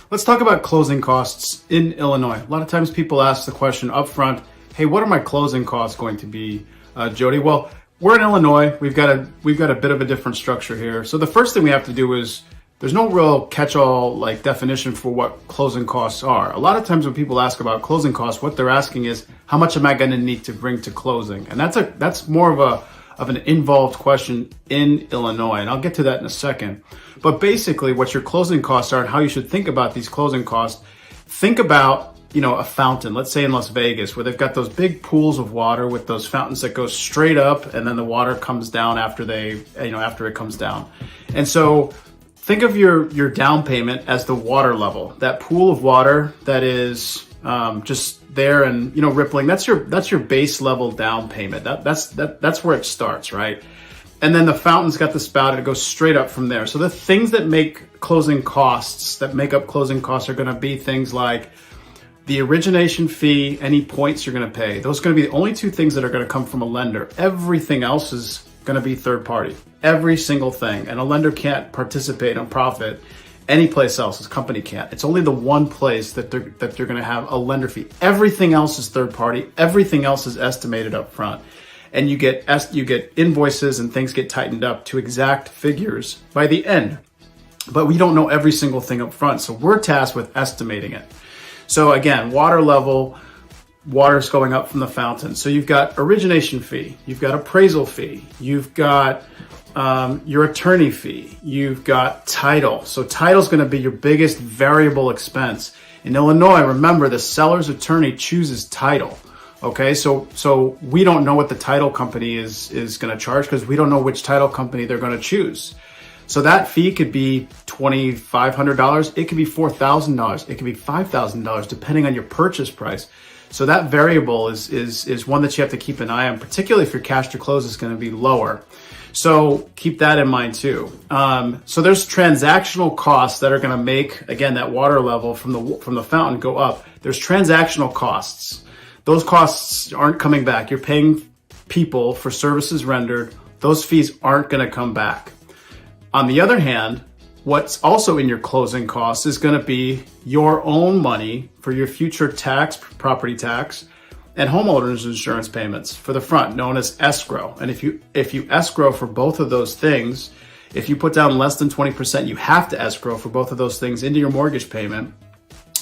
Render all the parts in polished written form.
Let's talk about closing costs in Illinois. A lot of times people ask the question up front, hey, what are my closing costs going to be, Jody? Well, we're in Illinois. We've got a bit of a different structure here. So the first thing we have to do is, there's no real catch-all like definition for what closing costs are. A lot of times when people ask about closing costs, what they're asking is, how much am I going to need to bring to closing? And that's more of an involved question in Illinois, and I'll get to that in a second. But basically, what your closing costs are and how you should think about these closing costs. Think about, a fountain, let's say in Las Vegas, where they've got those big pools of water with those fountains that go straight up, and then the water comes down after it comes down. And so think of your down payment as the water level, that pool of water that is just there and rippling. That's your base level down payment. That's where it starts, right? And then the fountain's got the spout and it goes straight up from there. So the things that make up closing costs are going to be things like the origination fee, any points you're going to pay. Those are going to be the only two things that are going to come from a lender. Everything else is going to be third party. Every single thing. And a lender can't participate on profit any place else. His company can't. It's only the one place that they're going to have a lender fee. Everything else is third party. Everything else is estimated up front. And you get invoices and things get tightened up to exact figures by the end. But we don't know every single thing up front. So we're tasked with estimating it. So again, water level, water's going up from the fountain. So you've got origination fee, you've got appraisal fee, you've got your attorney fee, you've got title. So title's going to be your biggest variable expense. In Illinois, remember, the seller's attorney chooses title. Okay, so we don't know what the title company is going to charge because we don't know which title company they're going to choose. So that fee could be $2,500. It could be $4,000. It could be $5,000 depending on your purchase price. So that variable is one that you have to keep an eye on, particularly if your cash to close is going to be lower. So keep that in mind too. So there's transactional costs that are going to make, again, that water level from the fountain go up. There's transactional costs. Those costs aren't coming back. You're paying people for services rendered. Those fees aren't going to come back. On the other hand, what's also in your closing costs is going to be your own money for your future tax, property tax, and homeowners insurance payments for the front, known as escrow. And if you escrow for both of those things, if you put down less than 20%, you have to escrow for both of those things into your mortgage payment.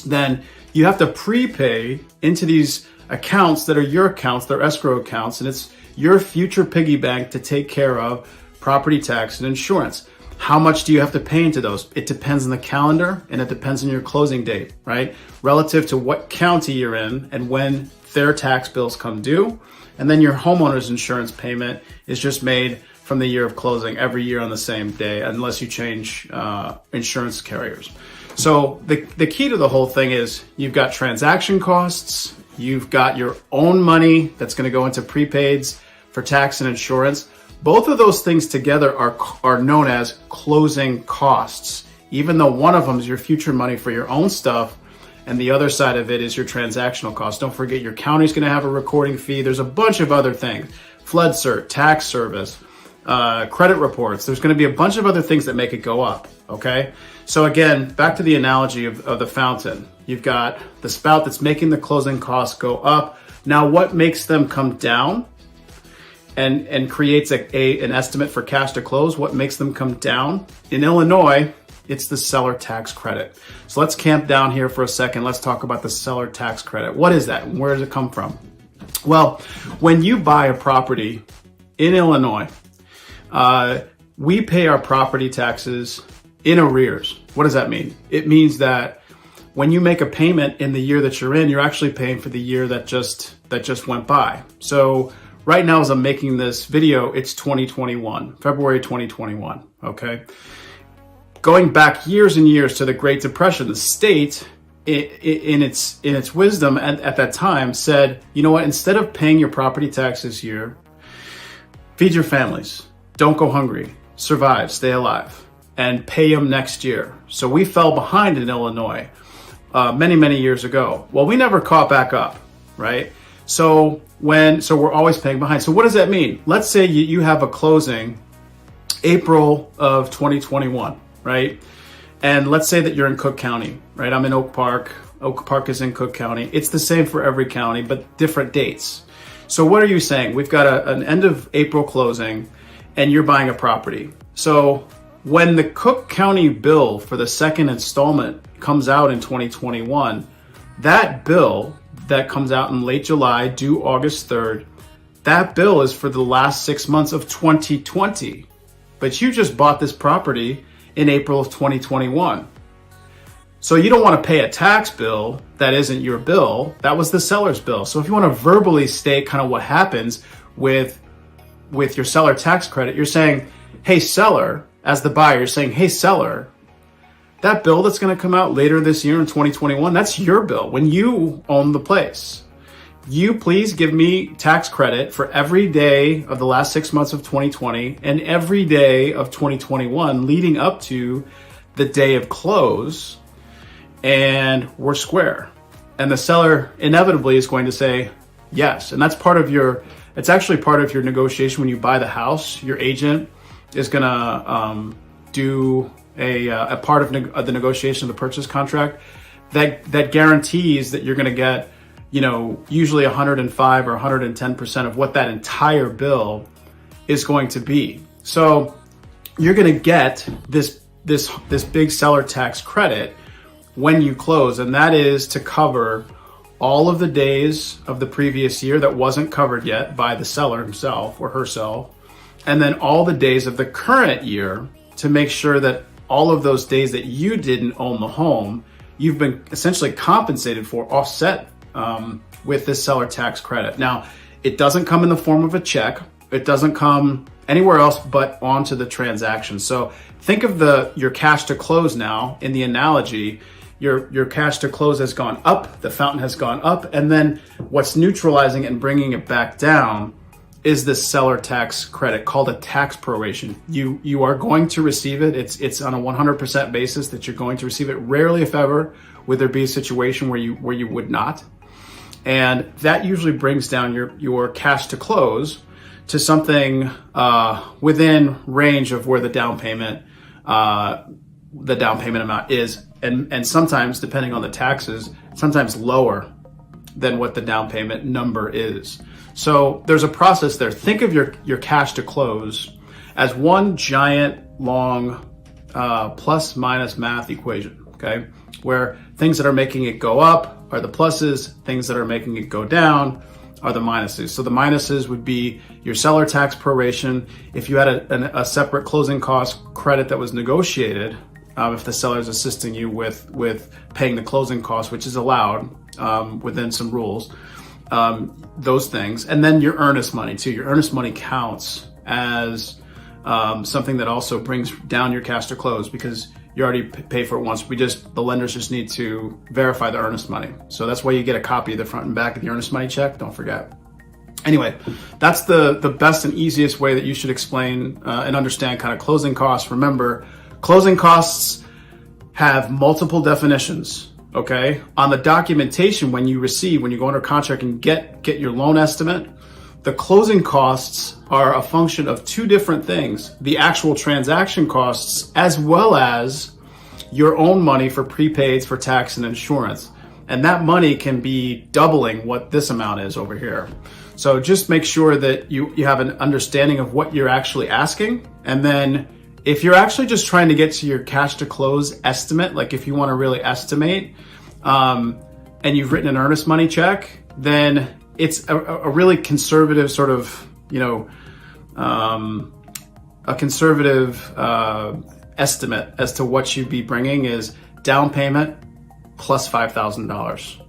Then you have to prepay into these accounts that are your accounts, they're escrow accounts, and it's your future piggy bank to take care of property tax and insurance. How much do you have to pay into those? It depends on the calendar and it depends on your closing date, right? Relative to what county you're in and when their tax bills come due. And then your homeowner's insurance payment is just made from the year of closing every year on the same day, unless you change insurance carriers. So the key to the whole thing is you've got transaction costs, you've got your own money that's going to go into prepaids for tax and insurance. Both of those things together are known as closing costs, even though one of them is your future money for your own stuff, and the other side of it is your transactional costs. Don't forget your county's going to have a recording fee. There's a bunch of other things, flood cert, tax service, credit reports. There's going to be a bunch of other things that make it go up, okay? So again, back to the analogy of the fountain. You've got the spout that's making the closing costs go up. Now, what makes them come down and creates an estimate for cash to close? What makes them come down? In Illinois, it's the seller tax credit. So let's camp down here for a second. Let's talk about the seller tax credit. What is that? Where does it come from? Well, when you buy a property in Illinois, we pay our property taxes in arrears. What does that mean? It means that when you make a payment in the year that you're in, you're actually paying for the year that just went by. So right now, as I'm making this video, it's 2021, February 2021, okay? Going back years and years to the Great Depression, the state, in its wisdom at that time, said, you know what, instead of paying your property tax this year, feed your families, don't go hungry, survive, stay alive, and pay them next year. So we fell behind in Illinois many, many years ago. Well, we never caught back up, right? So we're always paying behind. So what does that mean? Let's say you have a closing April of 2021, right? And let's say that you're in Cook County, right? I'm in Oak Park. Oak Park is in Cook County. It's the same for every county, but different dates. So what are you saying? We've got an end of April closing and you're buying a property. So when the Cook County bill for the second installment comes out in 2021, that bill that comes out in late July, due August 3rd, that bill is for the last 6 months of 2020. But you just bought this property in April of 2021. So you don't want to pay a tax bill that isn't your bill. That was the seller's bill. So if you want to verbally state kind of what happens with your seller tax credit, you're saying, hey, seller, as the buyer, you're saying, hey, seller, that bill that's going to come out later this year in 2021, that's your bill when you own the place. You please give me tax credit for every day of the last 6 months of 2020 and every day of 2021 leading up to the day of close, and we're square. And the seller inevitably is going to say yes. And that's it's actually part of your negotiation when you buy the house. Your agent is going to do a part of the negotiation of the purchase contract that guarantees that you're going to get, usually 105 or 110% of what that entire bill is going to be. So you're going to get this big seller tax credit when you close, and that is to cover all of the days of the previous year that wasn't covered yet by the seller himself or herself, and then all the days of the current year to make sure that all of those days that you didn't own the home, you've been essentially compensated for, offset with this seller tax credit. Now, it doesn't come in the form of a check. It doesn't come anywhere else but onto the transaction. So think of your cash to close now in the analogy. Your cash to close has gone up, the fountain has gone up, and then what's neutralizing and bringing it back down is this seller tax credit called a tax proration. You are going to receive it. It's on a 100% basis that you're going to receive it. Rarely, if ever, would there be a situation where you would not. And that usually brings down your cash to close to something within range of where the down payment amount is, and sometimes, depending on the taxes, sometimes lower than what the down payment number is. So there's a process there. Think of your cash to close as one giant long plus minus math equation, okay? Where things that are making it go up are the pluses, things that are making it go down are the minuses. So the minuses would be your seller tax proration. If you had a separate closing cost credit that was negotiated, if the seller is assisting you with paying the closing costs, which is allowed within some rules, those things. And then your earnest money too. Your earnest money counts as something that also brings down your cash to close because you already pay for it once. The lenders just need to verify the earnest money. So that's why you get a copy of the front and back of the earnest money check. Don't forget. Anyway, that's the best and easiest way that you should explain and understand kind of closing costs. Remember, closing costs have multiple definitions, okay? On the documentation, when you go under contract and get your loan estimate, the closing costs are a function of two different things: the actual transaction costs, as well as your own money for prepaids for tax and insurance. And that money can be doubling what this amount is over here. So just make sure that you have an understanding of what you're actually asking. And then if you're actually just trying to get to your cash to close estimate, like if you want to really estimate, and you've written an earnest money check, then it's a really conservative sort of, a conservative estimate as to what you'd be bringing is down payment plus $5,000.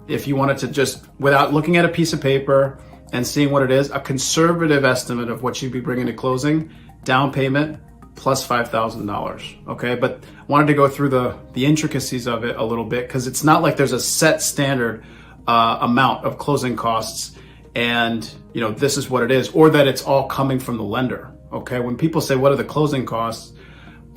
If you wanted to just, without looking at a piece of paper and seeing what it is, a conservative estimate of what you'd be bringing to closing, down payment plus $5,000. Okay, but I wanted to go through the intricacies of it a little bit because it's not like there's a set standard amount of closing costs and this is what it is, or that it's all coming from the lender. Okay, when people say what are the closing costs,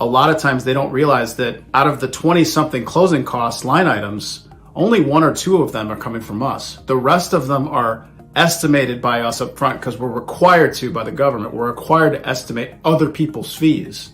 a lot of times they don't realize that out of the 20 something closing costs line items, only one or two of them are coming from us. The rest of them are estimated by us up front because we're required to by the government. We're required to estimate other people's fees.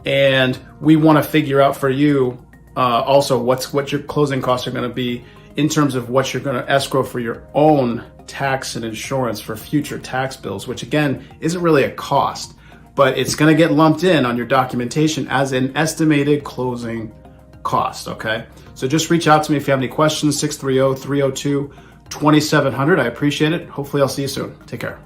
And we want to figure out for you also what your closing costs are going to be in terms of what you're going to escrow for your own tax and insurance for future tax bills, which again isn't really a cost, but it's going to get lumped in on your documentation as an estimated closing cost. Okay, so just reach out to me if you have any questions. 630-302-2700. I appreciate it. Hopefully I'll see you soon. Take care.